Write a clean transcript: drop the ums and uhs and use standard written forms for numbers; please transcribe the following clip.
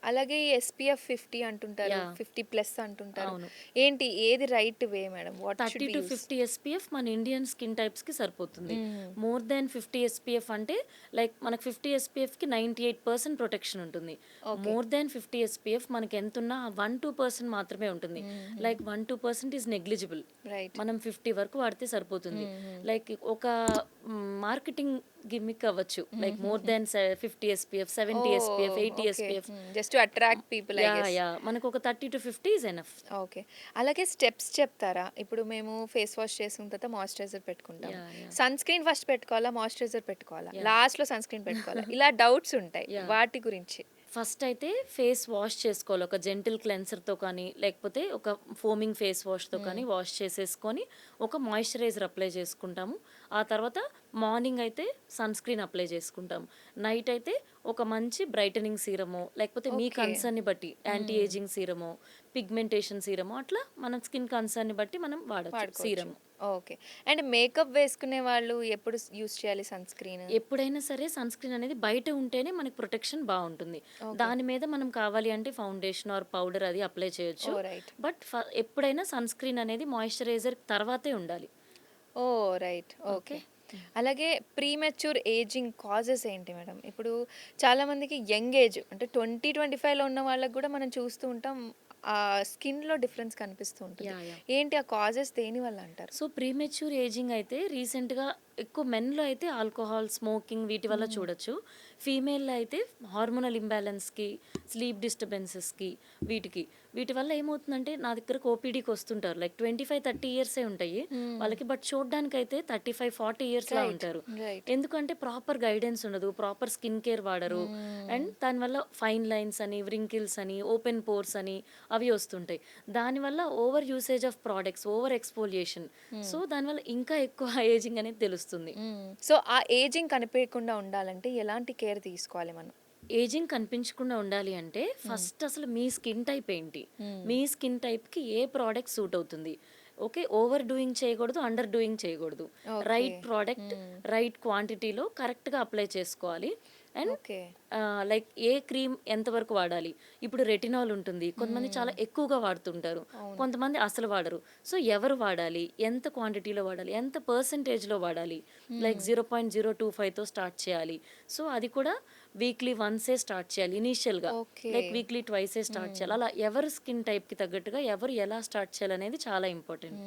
అలాగే ఈ ఎస్‌పీఎఫ్ 50 అంటుంటారు. యాహ్! 50+ అంటుంటారు. అవును. ఏంటి ఏది right way madam? What should we use? 30-50 SPF మన ఇండియన్ స్కిన్ టైప్స్‌కి సరిపోతుంది. హ్మ్. మోర్ దాన్ 50 ఎస్‌పీఎఫ్ అంటే లైక్ మనకు 50 ఎస్‌పీఎఫ్‌కి 98% ప్రొటెక్షన్ ఉంటుంది. ఓకే. మోర్ దాన్ 50 ఎస్‌పీఎఫ్ మనకెంతున్నా 1-2% మాత్రమే ఉంటుంది. హుహు. Like 1-2% is negligible. రైట్. మనం 50 వరకు వాడితే సరిపోతుంది. హ్మ్. హ్మ్. లైక్ ఒక మార్కెటింగ్ గిమ్మిక్ అవ్వచ్చు. లైక్ మోర్ హుహుహు. Than 50 SPF, 70 SPF, oh! 80 okay. SPF. Just to attract people I yeah! Guess. Yeah! మనకొక 30-50 ఈజ్ ఎనఫ్. ఓకే. అలాగే స్టెప్స్ చెప్తారా? ఇప్పుడు మేము ఫేస్ వాష్ చేసుకున్న తర్వాత మాయిశ్చరైజర్ పెట్టుకుంటాము. Yeah! Yeah! Sunscreen first పెట్టుకోవాలా? మాయిశ్చరైజర్ పెట్టుకోవాలా? యాహ్! లాస్ట్‌లో సన్ స్క్రీన్ పెట్టుకోవాలా? ఇలా డౌట్స్ ఉంటాయి. యాహ్! వాటి గురించి. ఫస్ట్ అయితే ఫేస్ వాష్ చేసుకోవాలి. ఒక జెంటిల్ క్లెన్సర్‌తో కానీ, లేకపోతే ఒక ఫోమింగ్ ఫేస్ వాష్‌తో హ్మ్. కానీ వాష్ చేసేసుకొని, ఒక మాయిశ్చరైజర్ అప్లై చేసుకుంటాము. ఆ తర్వాత మార్నింగ్ అయితే సన్ స్క్రీన్ అప్లై చేసుకుంటాము. నైట్ అయితే ఒక మంచి బ్రైటనింగ్ సీరమో, లేకపోతే మీ ఓకే. కన్సర్న్‌ని బట్టి యాంటీ హ్మ్. ఏజింగ్ సీరమో, పిగ్మెంటేషన్ సీరమో అట్లా మన స్కిన్ కన్సర్న్‌ని బట్టి మనం వాడొచ్చు వాడుకోవచ్చు. సీరమ్. ఓకే. అండ్ మేకప్ వేసుకునే వాళ్ళు ఎప్పుడు యూజ్ చేయాలి సన్ స్క్రీన్? ఎప్పుడైనా సరే సన్ స్క్రీన్ అనేది బయట ఉంటేనే మనకి ప్రొటెక్షన్ బావుంటుంది. ఓకే. దాని మీద మనం కావాలి అంటే ఫౌండేషన్ ఆర్ పౌడర్ అది అప్లై చేయొచ్చు. ఓహ్! రైట్. బట్ ఎప్పుడైనా సన్ స్క్రీన్ అనేది మాయిశ్చరైజర్ తర్వాతే ఉండాలి. ఓహ్! రైట్. ఓకే. ఓకే. అలాగే ప్రీమెచ్యూర్ ఏజింగ్ కాజెస్ ఏంటి మేడం? ఇప్పుడు చాలామందికి యంగ్ ఏజ్ అంటే 20, 25లో ఉన్న వాళ్ళకి గూడా మనం చూస్తూ ఉంటాం. స్కిన్‌లో డిఫరెన్స్ కనిపిస్తూ ఉంటుంది. యాహ్! యాహ్! ఏంటి ఆ కాజెస్ దేనివల్ల అంటారు? సో, ప్రీమెచ్యూర్ ఏజింగ్ అయితే రీసెంట్‌గా ఎక్కువ మెన్‌లో అయితే ఆల్కహాల్, స్మోకింగ్ వీటి వల్ల హ్మ్. చూడొచ్చు. ఫీమేల్‌లో అయితే హార్మోనల్ ఇంబాలెన్స్‌కి, స్లీప్ డిస్టర్బెన్సెస్‌కి వీటికి. వీటి వల్ల ఏమవుతుందంటే నా దగ్గరకు ఓపీడీకి వస్తుంటారు. లైక్ 25, 30 ఇయర్సే ఉంటాయి. హ్మ్. వాళ్ళకి బట్ చూడ్డానికైతే 35, 40 ఇయర్స్‌లా రైట్. ఉంటారు. రైట్. ఎందుకంటే ప్రాపర్ గైడెన్స్ ఉండదు. ప్రాపర్ స్కిన్ కేర్ వాడరు. హ్మ్. అండ్ దానివల్ల ఫైన్ లైన్స్ అని, వ్రింకిల్స్ అని, ఓపెన్ పోర్స్ అని అవి వస్తుంటాయి. దానివల్ల over usage of products, over exfoliation. హ్మ్. సో, దానివల్ల ఇంకా ఎక్కువ ఏజింగ్ అనేది తెలుస్తుంది. హ్మ్. సో, ఆ ఏజింగ్ కనిపియకుండా ఉండాలంటే ఎలాంటి కేర్ తీసుకోవాలి మనం? ఏజింగ్ కనిపించకుండా ఉండాలి అంటే హ్మ్. ఫస్ట్ అసలు మీ స్కిన్ టైప్ ఏంటి? హ్మ్. మీ స్కిన్ టైప్‌కి ఏ ప్రొడక్ట్ సూట్ అవుతుంది? ఓకే. ఓవర్ డూయింగ్ చేయకూడదు. అండర్ డూయింగ్ చేయకూడదు. ఓకే. రైట్ ప్రొడక్ట్, హ్మ్. రైట్ క్వాంటిటీలో కరెక్ట్‌గా అప్లై చేసుకోవాలి. And okay. Like A cream ఎంతవరకు వాడాలి? ఇప్పుడు రెటినాల్ ఉంటుంది. కొంతమంది హ్మ్. చాలా ఎక్కువగా వాడుతుంటారు. అవును. కొంతమంది అసలు వాడరు. సో, ఎవరు వాడాలి? ఎంత క్వాంటిటీలో వాడాలి? ఎంత పర్సెంటేజ్‌లో వాడాలి? లైక్ హ్మ్. 0.025తో స్టార్ట్ చేయాలి. సో, అది కూడా వీక్లీ వన్సే స్టార్ట్ చేయాలి ఇనీషియల్‌గా. ఓకే. లైక్ వీక్లీ ట్వైసే స్టార్ట్ హ్మ్. చేయాలి. అలా ఎవరి స్కిన్ టైప్‌కి తగ్గట్టుగా ఎవరు ఎలా స్టార్ట్ చేయాలనేది చాలా ఇంపార్టెంట్. హ్మ్.